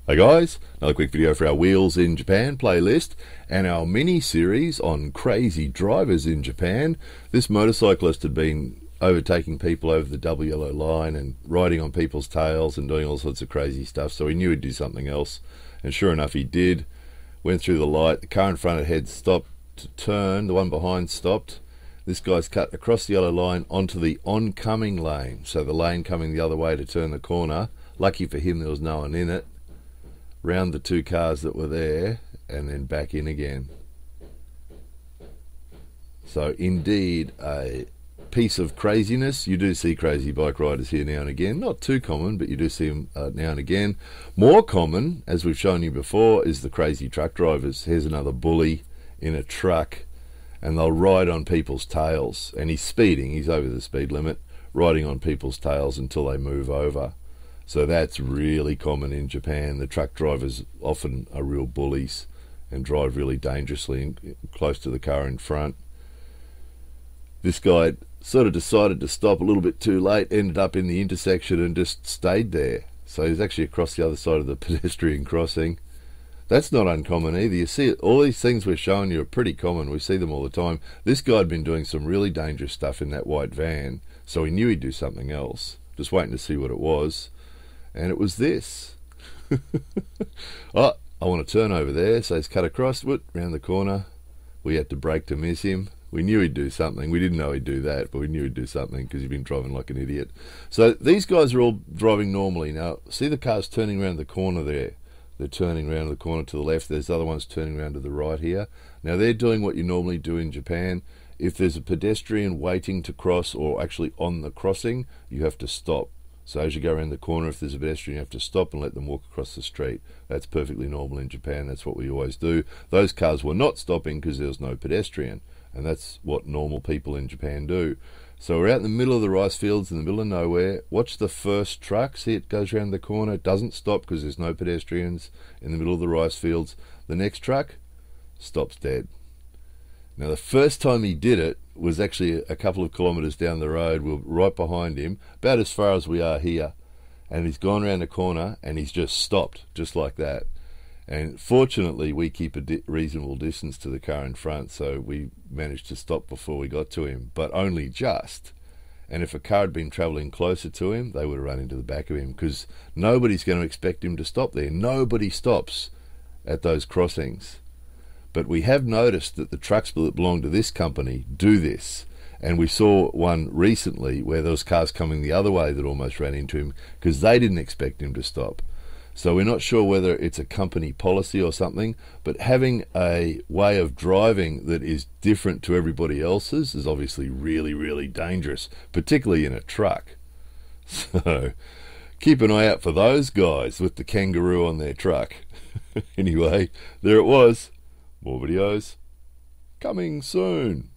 Hey guys, another quick video for our Wheels in Japan playlist and our mini-series on crazy drivers in Japan. This motorcyclist had been overtaking people over the double yellow line and riding on people's tails and doing all sorts of crazy stuff, so he knew he'd do something else, and sure enough he did. Went through the light, the car in front ahead stopped to turn, the one behind stopped. This guy's cut across the yellow line onto the oncoming lane, so the lane coming the other way to turn the corner. Lucky for him there was no one in it. Round the two cars that were there and then back in again. So indeed a piece of craziness. You do see crazy bike riders here now and again, not too common, but you do see them now and again. More common, as we've shown you before, is the crazy truck drivers. Here's another bully in a truck and they'll ride on people's tails, and he's speeding, he's over the speed limit, riding on people's tails until they move over. So that's really common in Japan. The truck drivers often are real bullies and drive really dangerously close to the car in front. This guy sort of decided to stop a little bit too late, ended up in the intersection and just stayed there. So he's actually across the other side of the pedestrian crossing. That's not uncommon either. You see it, all these things we're showing you are pretty common. We see them all the time. This guy had been doing some really dangerous stuff in that white van, so he knew he'd do something else. Just waiting to see what it was. And it was this. Oh, I want to turn over there, so he's cut across, round the corner. We had to brake to miss him. We knew he'd do something. We didn't know he'd do that, but we knew he'd do something because he'd been driving like an idiot. So these guys are all driving normally. Now, see the cars turning around the corner there. They're turning around the corner to the left. There's other ones turning around to the right here. Now, they're doing what you normally do in Japan. If there's a pedestrian waiting to cross or actually on the crossing, you have to stop. So as you go around the corner, if there's a pedestrian, you have to stop and let them walk across the street. That's perfectly normal in Japan. That's what we always do. Those cars were not stopping because there was no pedestrian, and that's what normal people in Japan do. So we're out in the middle of the rice fields, in the middle of nowhere. Watch the first truck. See, it goes around the corner. It doesn't stop because there's no pedestrians in the middle of the rice fields. The next truck stops dead. Now, the first time he did it was actually a couple of kilometres down the road. We're right behind him, about as far as we are here. And he's gone around the corner and he's just stopped, just like that. And fortunately, we keep a reasonable distance to the car in front, so we managed to stop before we got to him, but only just. And if a car had been travelling closer to him, they would have run into the back of him, because nobody's going to expect him to stop there. Nobody stops at those crossings. But we have noticed that the trucks that belong to this company do this. And we saw one recently where there was cars coming the other way that almost ran into him because they didn't expect him to stop. So we're not sure whether it's a company policy or something, but having a way of driving that is different to everybody else's is obviously really, really dangerous, particularly in a truck. So keep an eye out for those guys with the kangaroo on their truck. Anyway, there it was. More videos coming soon.